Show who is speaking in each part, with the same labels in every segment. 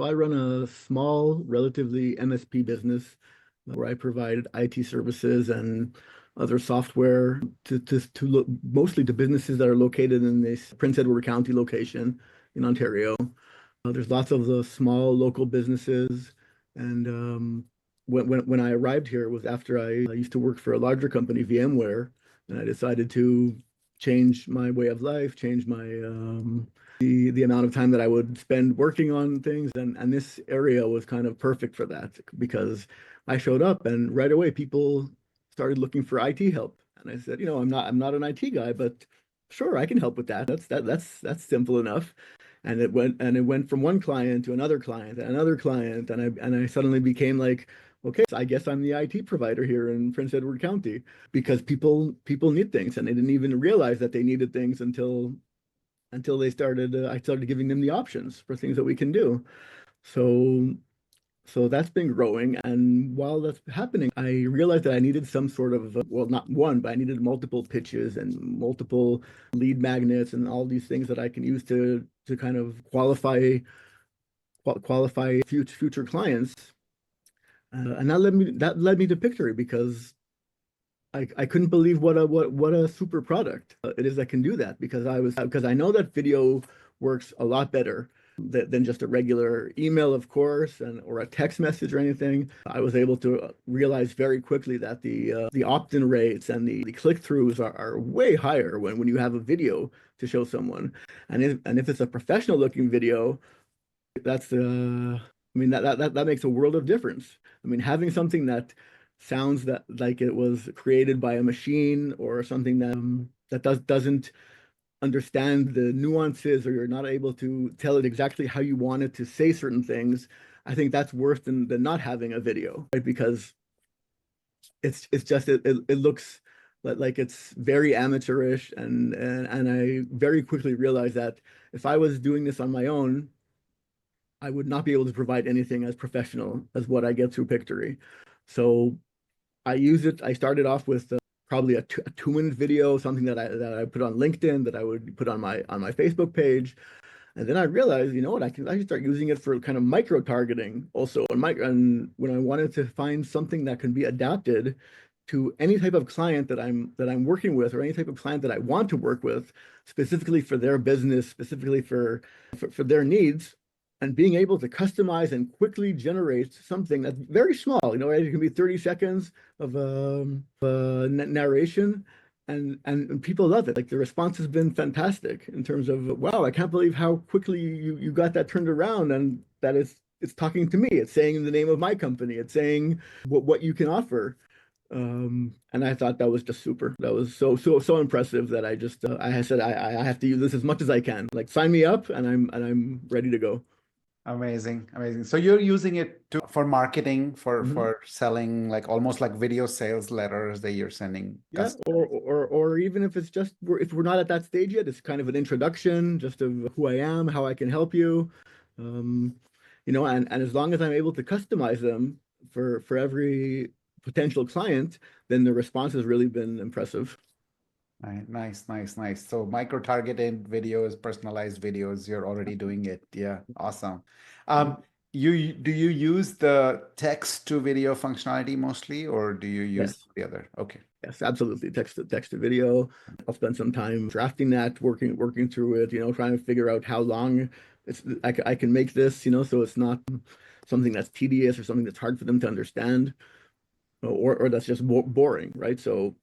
Speaker 1: I run a small, relatively MSP business where I provide IT services and other software to look mostly to businesses that are located in this Prince Edward County location in Ontario. There's lots of the small local businesses, and when I arrived here, it was after I used to work for a larger company, VMware, and I decided to change my way of life, change my the amount of time that I would spend working on things, and this area was kind of perfect for that because I showed up and right away people started looking for IT help, and I said, I'm not an IT guy, but sure, I can help with that. That's simple enough. And it went from one client to another client and another client, and I suddenly became like, okay, so I guess I'm the IT provider here in Prince Edward County because people need things, and they didn't even realize that they needed things until they started I started giving them the options for things that we can do. So so that's been growing, and while that's happening, I realized that I needed some sort of well, not one, but I needed multiple pitches and multiple lead magnets and all these things that I can use to kind of qualify future clients. And that led me to Pictory because I couldn't believe what a super product it is that can do that because I know that video works a lot better than just a regular email, of course, and or a text message or anything. I was able to realize very quickly that the opt-in rates and the click-throughs are way higher when you have a video to show someone, and if it's a professional looking video, that's I mean that makes a world of difference. I mean, having something that sounds that like it was created by a machine or something that doesn't understand the nuances, or you're not able to tell it exactly how you want it to say certain things, I think that's worse than not having a video, right? Because it's just it looks like it's very amateurish, and I very quickly realized that if I was doing this on my own, I would not be able to provide anything as professional as what I get through Pictory. So I use it. I started off with probably a 2 minute video, something that I put on LinkedIn, that I would put on my Facebook page, and then I realized, you know what, I can start using it for kind of micro targeting also. And when I wanted to find something that can be adapted to any type of client that I'm working with, or any type of client that I want to work with, specifically for their business, specifically for their needs, and being able to customize and quickly generate something that's very small, right? It can be 30 seconds of narration, and people love it. Like, the response has been fantastic in terms of, wow, I can't believe how quickly you got that turned around, and that it's talking to me. It's saying the name of my company. It's saying what you can offer. And I thought that was just super. That was so impressive that I said I have to use this as much as I can. Like, sign me up, and I'm ready to go.
Speaker 2: Amazing, amazing. So you're using it for marketing,
Speaker 1: Mhm.
Speaker 2: for selling, like almost like video sales letters that you're sending
Speaker 1: Yeah,
Speaker 2: customers.
Speaker 1: or even if it's just if we're not at that stage yet, it's kind of an introduction just of who I am, how I can help you. Um, and as long as I'm able to customize them for every potential client, then the response has really been impressive.
Speaker 2: Right. Nice, nice, nice. So micro-targeted videos, personalized videos, you're already doing it. Yeah, awesome.
Speaker 1: Yeah.
Speaker 2: Do you use the text to video functionality mostly, or do you use
Speaker 1: Yes.
Speaker 2: the other? Okay.
Speaker 1: Yes, absolutely. Text to video. I'll spend some time drafting that, working through it, trying to figure out how long I can make this, so it's not something that's tedious or something that's hard for them to understand, or that's just boring, right? So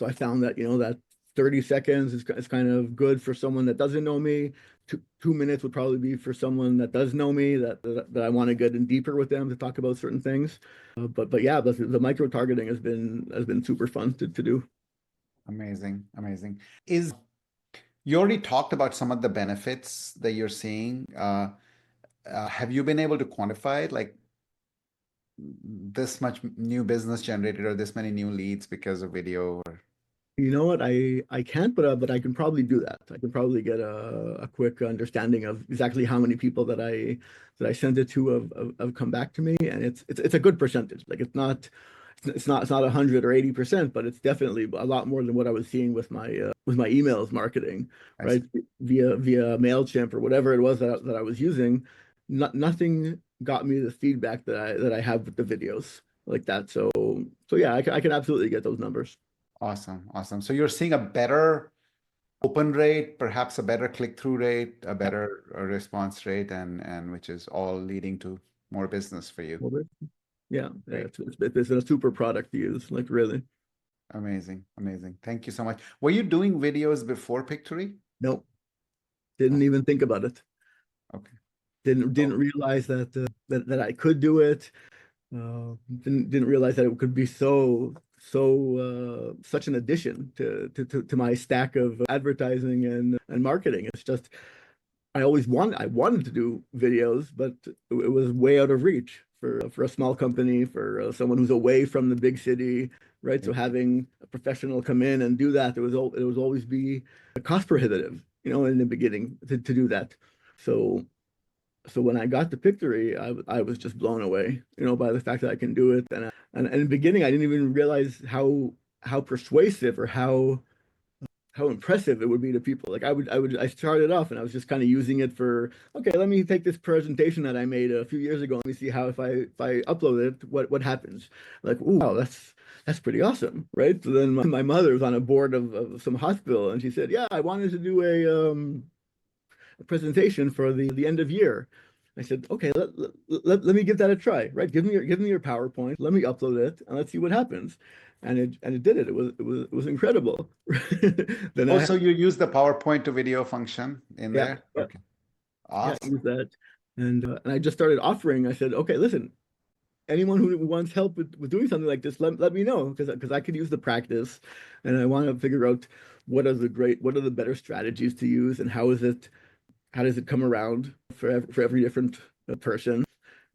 Speaker 1: I found that, that 30 seconds is kind of good for someone that doesn't know me. 2 minutes would probably be for someone that does know me, that I want to get in deeper with them to talk about certain things. But yeah, the micro targeting has been super fun to do.
Speaker 2: Amazing, amazing. You already talked about some of the benefits that you're seeing. Have you been able to quantify it, like this much new business generated or this many new leads because of video? Or
Speaker 1: You know what? I can't, but I can probably do that. I can probably get a quick understanding of exactly how many people that I sent it to have come back to me, and it's a good percentage. Like, it's not 100 or 80%, but it's definitely a lot more than what I was seeing with my emails marketing,
Speaker 2: I see.
Speaker 1: right? Via MailChimp or whatever it was that I was using. nothing got me the feedback that I have with the videos like that. So yeah, I can absolutely get those numbers.
Speaker 2: Awesome. Awesome. So you're seeing a better open rate, perhaps a better click-through rate, a
Speaker 1: Yeah.
Speaker 2: better response rate, and which is all leading to more business for you.
Speaker 1: Well, yeah, yeah,
Speaker 2: Great.
Speaker 1: it's a super product to use, like really.
Speaker 2: Amazing. Amazing. Thank you so much. Were you doing videos before Pictory?
Speaker 1: Nope,
Speaker 2: Oh,
Speaker 1: didn't even think about it.
Speaker 2: okay.
Speaker 1: Didn't
Speaker 2: Oh,
Speaker 1: realize that I could do it. Didn't realize that it could be such an addition to my stack of advertising and marketing. It's just I wanted to do videos, but it was way out of reach for a small company, for someone who's away from the big city, right?
Speaker 2: yeah.
Speaker 1: So having a professional come in and do that, it was always be cost prohibitive, in the beginning to do that. So so when I got to Pictory, I was just blown away, by the fact that I can do it. And in the beginning, I didn't even realize how persuasive or how impressive it would be to people. Like I started off and I was just kind of using it for, okay, let me take this presentation that I made a few years ago. Let me see how if I upload it, what happens. Like, ooh, wow, that's pretty awesome, right? So then my mother was on a board of some hospital, and she said, yeah, I wanted to do a presentation for the end of year. I said, okay, let me give that a try, right? Give me your PowerPoint, let me upload it, and let's see what happens. And it did it. It was incredible. Then I
Speaker 2: Also, you use the PowerPoint to video function in
Speaker 1: yeah,
Speaker 2: there?
Speaker 1: yeah,
Speaker 2: Okay.
Speaker 1: yeah,
Speaker 2: Awesome.
Speaker 1: use that. And I just started offering. I said, okay, listen, anyone who wants help with doing something like this, let me know, because I could use the practice, and I want to figure out what are the better strategies to use, and how does it come around for every different person.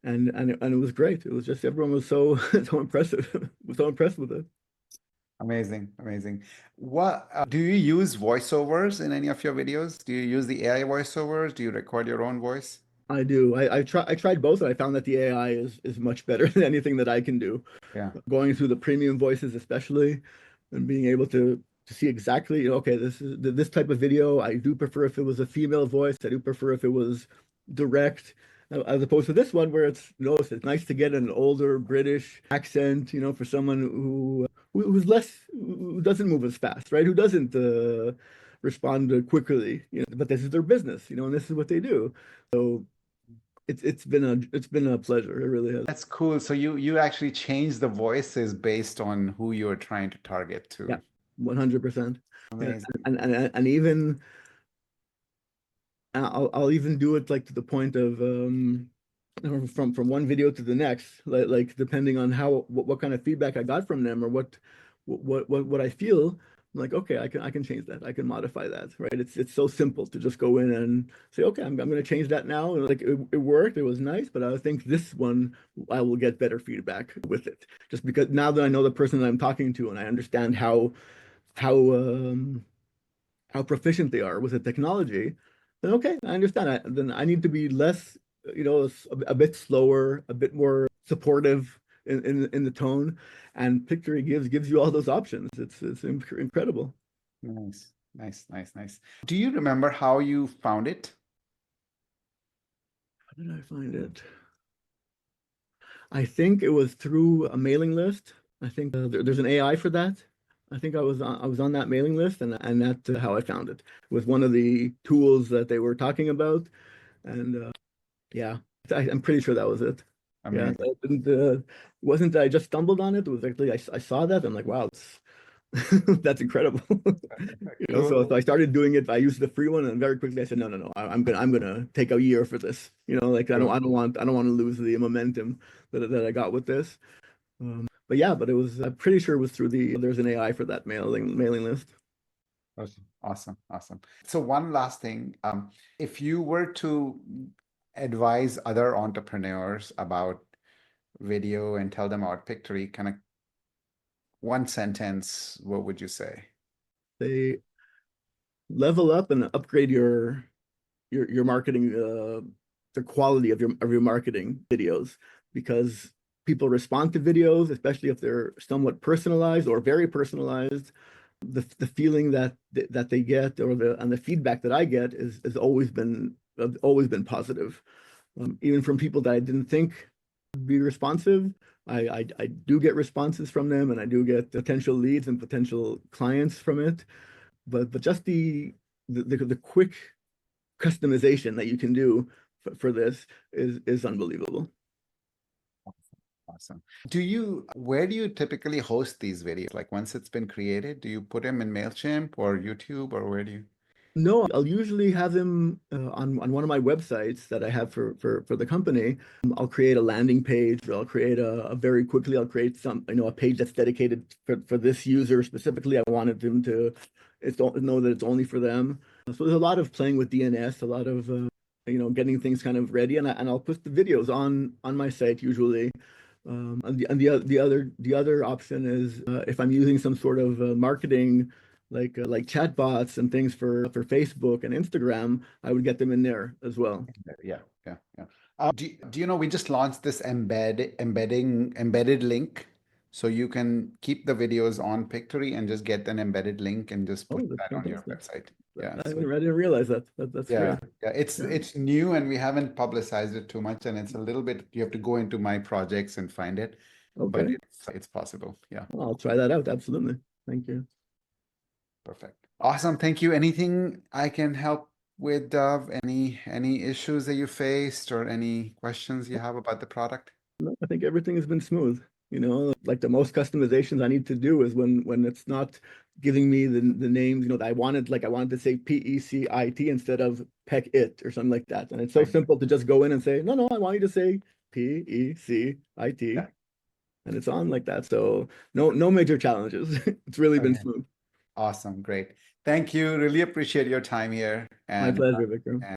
Speaker 1: And it was great. It was just everyone was so so impressive, was so impressed with it.
Speaker 2: Amazing. Amazing. What do you use voiceovers in any of your videos? Do you use the AI voiceovers? Do you record your own voice?
Speaker 1: I do. I tried both, and I found that the AI is much better than anything that I can do.
Speaker 2: Yeah.
Speaker 1: Going through the premium voices, especially, and being able to see exactly, okay, this type of video. I do prefer if it was a female voice. I do prefer if it was direct, as opposed to this one where it's nice to get an older British accent, for someone who doesn't move as fast, right? Who doesn't respond quickly, but this is their business, and this is what they do. So it's been a pleasure. It really has.
Speaker 2: That's cool. So you actually change the voices based on who you're trying to target
Speaker 1: Yeah,
Speaker 2: to.
Speaker 1: 100%. Yeah,
Speaker 2: Amazing.
Speaker 1: and even I'll even do it like to the point of from one video to the next, like depending on what kind of feedback I got from them, or what I feel. I'm like, okay, I can change that. I can modify that, right? It's so simple to just go in and say, okay, I'm going to change that now. And like it worked, it was nice, but I think this one I will get better feedback with it, just because now that I know the person that I'm talking to, and I understand how um how proficient they are with the technology, then okay, I understand. Then I need to be less, a bit slower, a bit more supportive in the tone. And Pictory gives you all those options. It's incredible.
Speaker 2: Nice. Nice, nice, nice. Do you remember how you found it?
Speaker 1: How did I find it? I think it was through a mailing list. I think there's an AI for that. I think I was on that mailing list, and that's how I found it. It was one of the tools that they were talking about, and yeah, I'm pretty sure that was it. Yeah,
Speaker 2: Amazing.
Speaker 1: it wasn't that I just stumbled on it. It was actually I saw that. I'm like, wow, that's incredible. So
Speaker 2: Cool.
Speaker 1: I started doing it. I used the free one, and very quickly I said, no, no, no, I'm gonna take a year for this. Like
Speaker 2: Cool.
Speaker 1: I don't want to lose the momentum that I got with this. But yeah, but it was I'm pretty sure it was through there's an AI for that mailing list.
Speaker 2: Awesome. Awesome. Awesome. So one last thing, if you were to advise other entrepreneurs about video and tell them about Pictory, kind of one sentence, what would you say?
Speaker 1: They level up and upgrade your marketing, the quality of your marketing videos, because people respond to videos, especially if they're somewhat personalized or very personalized. The feeling that they get, or the feedback that I get is always been positive. even from people that I didn't think would be responsive. I do get responses from them, and I do get potential leads and potential clients from it. But just the quick customization that you can do for this is unbelievable.
Speaker 2: Awesome. Where do you typically host these videos? Like once it's been created, do you put them in MailChimp or YouTube, or where do you?
Speaker 1: No, I'll usually have them on one of my websites that I have for the company. I'll create a landing page, or I'll create a very quickly, I'll create a page that's dedicated for this user specifically. I wanted them to know that it's only for them. So there's a lot of playing with DNS, a lot of getting things kind of ready, and I'll put the videos on my site usually. The other option is if I'm using some sort of marketing like chatbots and things for Facebook and Instagram, I would get them in there as well.
Speaker 2: Yeah, yeah, yeah. Do you know we just launched this embedded link, so you can keep the videos on Pictory and just get an embedded link and just put
Speaker 1: Oh, that's
Speaker 2: that on your
Speaker 1: fantastic.
Speaker 2: website. Yeah,
Speaker 1: I
Speaker 2: so
Speaker 1: didn't realize that. That's
Speaker 2: yeah,
Speaker 1: great.
Speaker 2: yeah. It's new and we haven't publicized it too much, and it's a little bit you have to go into my projects and find it, but
Speaker 1: Okay.
Speaker 2: it's possible. Yeah,
Speaker 1: Well, I'll try that out. Absolutely. Thank you.
Speaker 2: perfect. Awesome. Thank you. Anything I can help with, Dov? Any issues that you faced or any questions you have about the product?
Speaker 1: No, I think everything has been smooth. Like the most customizations I need to do is when it's not giving me the names, that I wanted, I wanted to say P.E.C instead of Peck-it or something like that. And it's so
Speaker 2: Right.
Speaker 1: simple to just go in and say, no, I want you to say P.E.C
Speaker 2: Yeah.
Speaker 1: and it's on like that. So no major challenges. It's really been
Speaker 2: Okay.
Speaker 1: smooth.
Speaker 2: Awesome. Great. Thank you. Really appreciate your time here.
Speaker 1: My
Speaker 2: And
Speaker 1: pleasure, Vikram.